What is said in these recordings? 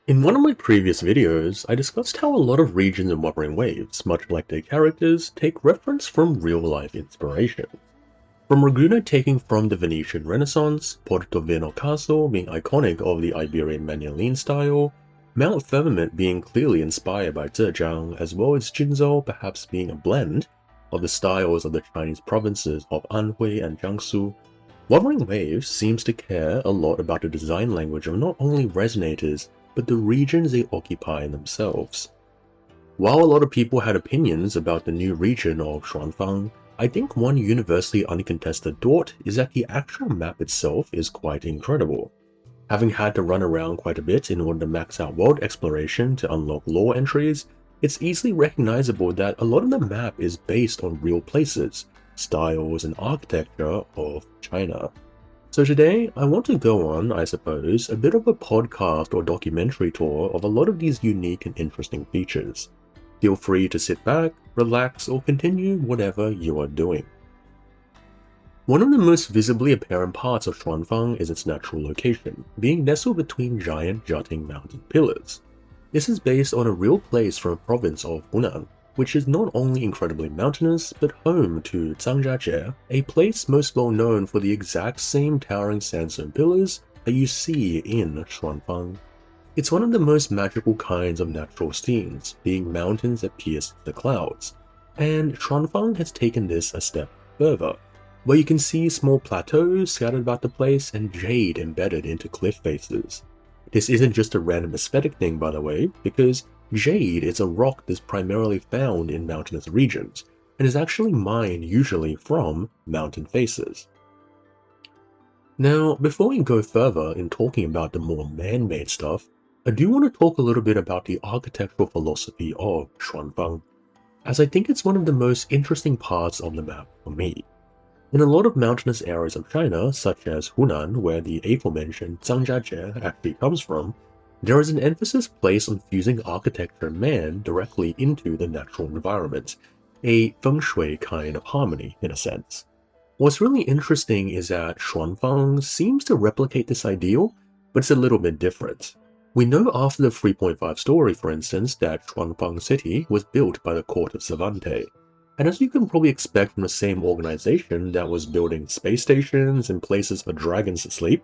In one of my previous videos, I discussed how a lot of regions in Wuthering Waves, much like their characters, take reference from real-life inspiration. From Ragusa taking from the Venetian Renaissance, Portovino Castle being iconic of the Iberian Manueline style, Mount Firmament being clearly inspired by Zhejiang, as well as Jinzhou perhaps being a blend of the styles of the Chinese provinces of Anhui and Jiangsu. Wuthering Waves seems to care a lot about the design language of not only resonators, but the regions they occupy themselves. While a lot of people had opinions about the new region of Xuanfang, I think one universally uncontested thought is that the actual map itself is quite incredible. Having had to run around quite a bit in order to max out world exploration to unlock lore entries, it's easily recognizable that a lot of the map is based on real places, styles, and architecture of China. So today, I want to go on, I suppose, a bit of a podcast or documentary tour of a lot of these unique and interesting features. Feel free to sit back, relax, or continue whatever you are doing. One of the most visibly apparent parts of Xuanfang is its natural location, being nestled between giant jutting mountain pillars. This is based on a real place from a province of Hunan, which is not only incredibly mountainous, but home to Zhangjiajie, a place most well known for the exact same towering sandstone pillars that you see in Xuanfang. It's one of the most magical kinds of natural scenes, being mountains that pierce the clouds, and Xuanfang has taken this a step further, where you can see small plateaus scattered about the place and jade embedded into cliff faces. This isn't just a random aesthetic thing, by the way, because jade is a rock that's primarily found in mountainous regions, and is actually mined usually from mountain faces. Now, before we go further in talking about the more man-made stuff, I do want to talk a little bit about the architectural philosophy of Xuanfang, as I think it's one of the most interesting parts of the map for me. In a lot of mountainous areas of China, such as Hunan, where the aforementioned Zhangjiajie actually comes from, there is an emphasis placed on fusing architecture and man directly into the natural environment, a feng shui kind of harmony in a sense. What's really interesting is that Xuanfang seems to replicate this ideal, but it's a little bit different. We know after the 3.5 story, for instance, that Xuanfang City was built by the court of Cervantes. And as you can probably expect from the same organization that was building space stations and places for dragons to sleep,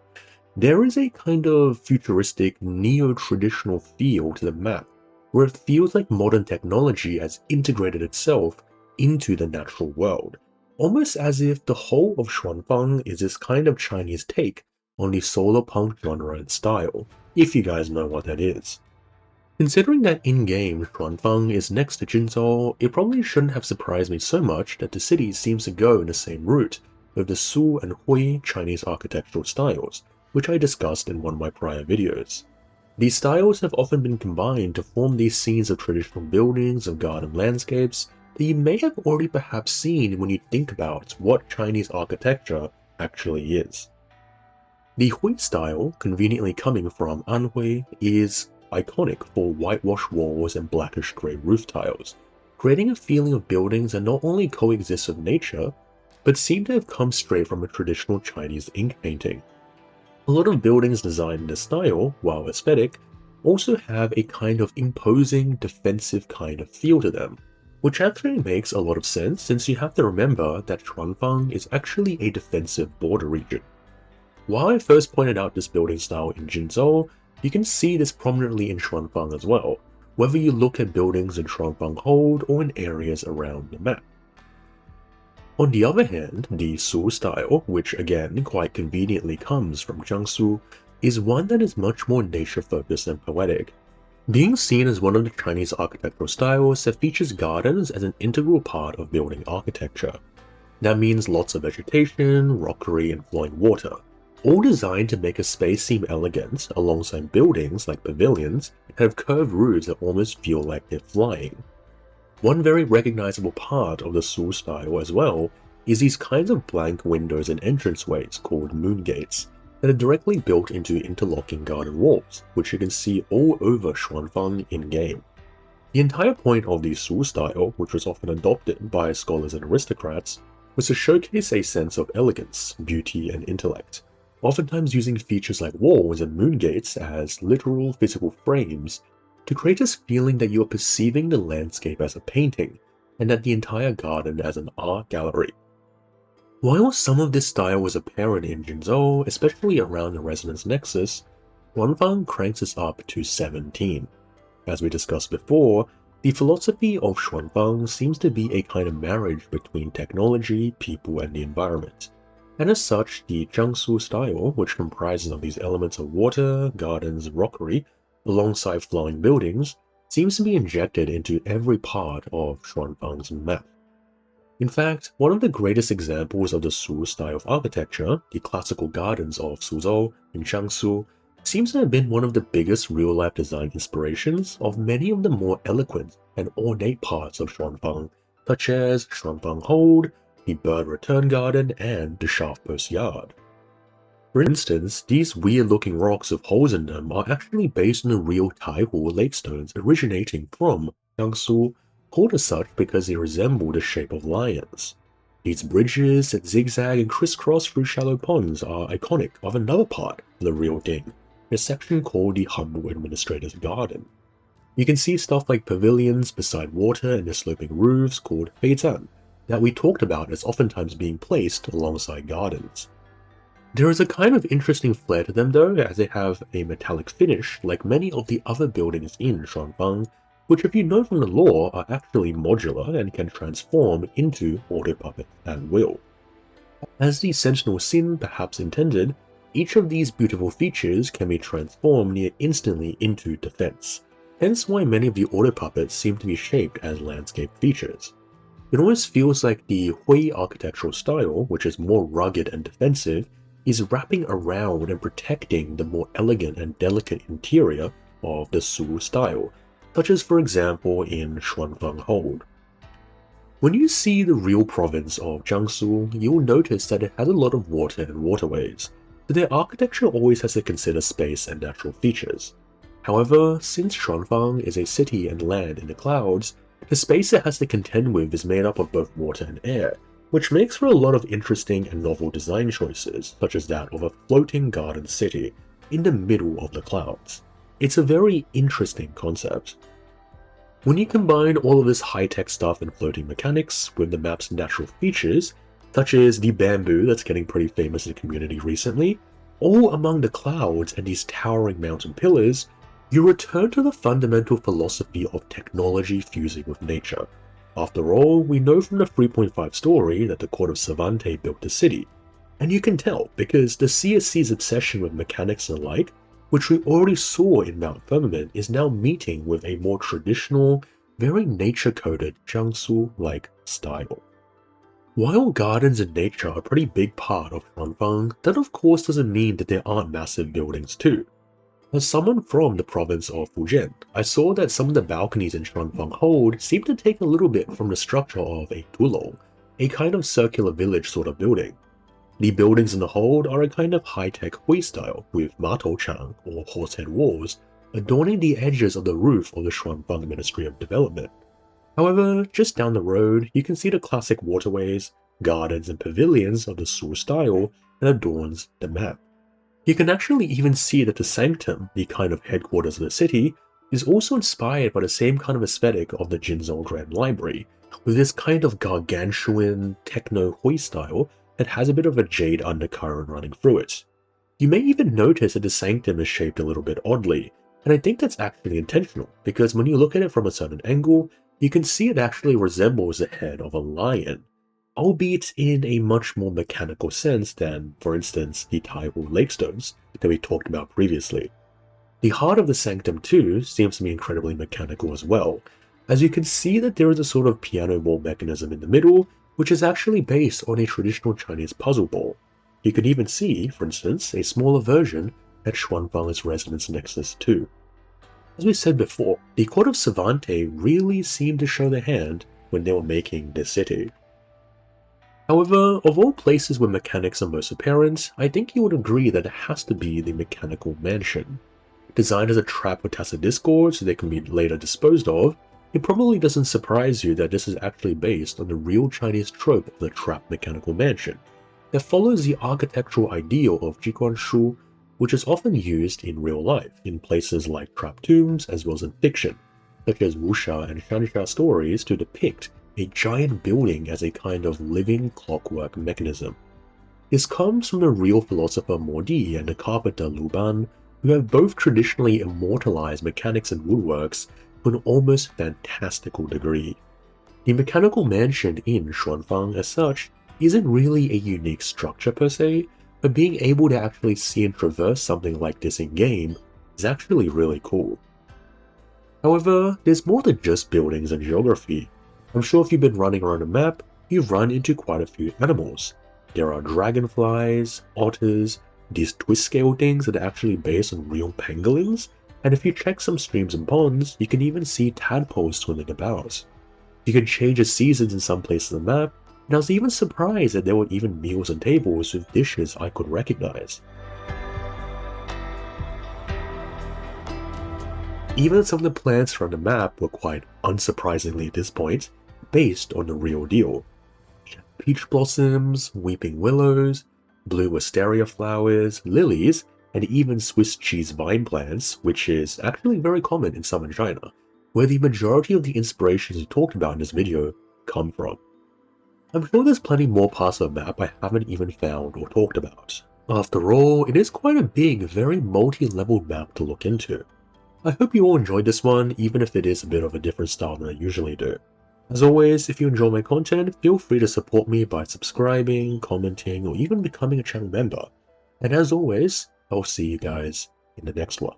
there is a kind of futuristic, neo-traditional feel to the map, where it feels like modern technology has integrated itself into the natural world, almost as if the whole of Xuanfang is this kind of Chinese take on the solar punk genre and style, if you guys know what that is. Considering that in-game Xuanfang is next to Jinzhou, it probably shouldn't have surprised me so much that the city seems to go in the same route with the Su and Hui Chinese architectural styles, which I discussed in one of my prior videos. These styles have often been combined to form these scenes of traditional buildings and garden landscapes that you may have already perhaps seen when you think about what Chinese architecture actually is. The Hui style, conveniently coming from Anhui, is iconic for whitewashed walls and blackish grey roof tiles, creating a feeling of buildings that not only coexist with nature, but seem to have come straight from a traditional Chinese ink painting. A lot of buildings designed in this style, while aesthetic, also have a kind of imposing, defensive kind of feel to them, which actually makes a lot of sense since you have to remember that Xuanfang is actually a defensive border region. While I first pointed out this building style in Jinzhou, you can see this prominently in Xuanfang as well, whether you look at buildings in Xuanfang Hold or in areas around the map. On the other hand, the Su style, which again quite conveniently comes from Jiangsu, is one that is much more nature-focused and poetic, being seen as one of the Chinese architectural styles that features gardens as an integral part of building architecture. That means lots of vegetation, rockery, and flowing water, all designed to make a space seem elegant alongside buildings like pavilions that have curved roofs that almost feel like they're flying. One very recognizable part of the Su style as well is these kinds of blank windows and entranceways called moon gates that are directly built into interlocking garden walls, which you can see all over Xuanfang in-game. The entire point of the Su style, which was often adopted by scholars and aristocrats, was to showcase a sense of elegance, beauty, and intellect, oftentimes using features like walls and moon gates as literal physical frames to create this feeling that you are perceiving the landscape as a painting and that the entire garden as an art gallery. While some of this style was apparent in Jinzhou, especially around the resonance nexus, Xuanfang cranks this up to 17. As we discussed before, the philosophy of Xuanfang seems to be a kind of marriage between technology, people, and the environment. And as such, the Jiangsu style, which comprises of these elements of water, gardens, rockery, alongside flowing buildings, seems to be injected into every part of Xuanfang's map. In fact, one of the greatest examples of the Su style of architecture, the classical gardens of Suzhou in Jiangsu, seems to have been one of the biggest real-life design inspirations of many of the more eloquent and ornate parts of Xuanfang, such as Xuanfang Hold, the Bird Return Garden, and the Shaft Post Yard. For instance, these weird-looking rocks with holes in them are actually based on the real Taihu lake stones originating from Jiangsu, called as such because they resemble the shape of lions. These bridges that zigzag and crisscross through shallow ponds are iconic of another part of the real thing, a section called the Humble Administrator's Garden. You can see stuff like pavilions beside water and the sloping roofs called feizan that we talked about as oftentimes being placed alongside gardens. There is a kind of interesting flair to them though, as they have a metallic finish like many of the other buildings in Xuanfang, which if you know from the lore are actually modular and can transform into auto puppets at will. As the Sentinel Sin perhaps intended, each of these beautiful features can be transformed near instantly into defense, hence why many of the auto puppets seem to be shaped as landscape features. It almost feels like the Hui architectural style, which is more rugged and defensive, is wrapping around and protecting the more elegant and delicate interior of the Su style, such as for example in Xuanfang Hold. When you see the real province of Jiangsu, you will notice that it has a lot of water and waterways, so their architecture always has to consider space and natural features. However, since Xuanfang is a city and land in the clouds, the space it has to contend with is made up of both water and air, which makes for a lot of interesting and novel design choices, such as that of a floating garden city in the middle of the clouds. It's a very interesting concept. When you combine all of this high-tech stuff and floating mechanics with the map's natural features, such as the bamboo that's getting pretty famous in the community recently, all among the clouds and these towering mountain pillars, you return to the fundamental philosophy of technology fusing with nature. After all, we know from the 3.5 story that the court of Cervantes built the city, and you can tell because the CSC's obsession with mechanics and the like, which we already saw in Mount Firmament, is now meeting with a more traditional, very nature-coded Jiangsu-like style. While gardens and nature are a pretty big part of Xuanfang, that of course doesn't mean that there aren't massive buildings too. As someone from the province of Fujian, I saw that some of the balconies in Xuanfang Hold seem to take a little bit from the structure of a tulong, a kind of circular village sort of building. The buildings in the hold are a kind of high-tech Hui style, with matou-chang or horsehead walls adorning the edges of the roof of the Xuanfang Ministry of Development. However, just down the road, you can see the classic waterways, gardens, and pavilions of the Su style that adorns the map. You can actually even see that the sanctum, the kind of headquarters of the city, is also inspired by the same kind of aesthetic of the Jinzhou Grand Library, with this kind of gargantuan techno-Hui style that has a bit of a jade undercurrent running through it. You may even notice that the sanctum is shaped a little bit oddly, and I think that's actually intentional, because when you look at it from a certain angle, you can see it actually resembles the head of a lion, albeit in a much more mechanical sense than, for instance, the Taihu lakestones that we talked about previously. The heart of the sanctum too seems to be incredibly mechanical as well, as you can see that there is a sort of piano ball mechanism in the middle, which is actually based on a traditional Chinese puzzle ball. You can even see, for instance, a smaller version at Xuanfang's resonance nexus too. As we said before, the court of Cervantes really seemed to show their hand when they were making this city. However, of all places where mechanics are most apparent, I think you would agree that it has to be the mechanical mansion. Designed as a trap for tacit discord so they can be later disposed of, it probably doesn't surprise you that this is actually based on the real Chinese trope of the trapped mechanical mansion. that follows the architectural ideal of Jiguanshu, which is often used in real life in places like trap tombs as well as in fiction, such as wuxia and shansha stories to depict a giant building as a kind of living clockwork mechanism. This comes from the real philosopher Mordi and the carpenter Lu Ban, who have both traditionally immortalized mechanics and woodworks to an almost fantastical degree. The mechanical mansion in Xuanfang, as such, isn't really a unique structure per se, but being able to actually see and traverse something like this in-game is actually really cool. However, there's more than just buildings and geography. I'm sure if you've been running around a map, you've run into quite a few animals. There are dragonflies, otters, these twist-scale things that are actually based on real pangolins, and if you check some streams and ponds, you can even see tadpoles swimming about. You can change the seasons in some places on the map, and I was even surprised that there were even meals and tables with dishes I could recognize. Even some of the plants from the map were quite unsurprisingly at this point, based on the real deal. Peach blossoms, weeping willows, blue wisteria flowers, lilies, and even Swiss cheese vine plants, which is actually very common in southern China, where the majority of the inspirations we talked about in this video come from. I'm sure there's plenty more parts of the map I haven't even found or talked about. After all, it is quite a big, very multi-leveled map to look into. I hope you all enjoyed this one, even if it is a bit of a different style than I usually do. As always, if you enjoy my content, feel free to support me by subscribing, commenting, or even becoming a channel member. And as always, I'll see you guys in the next one.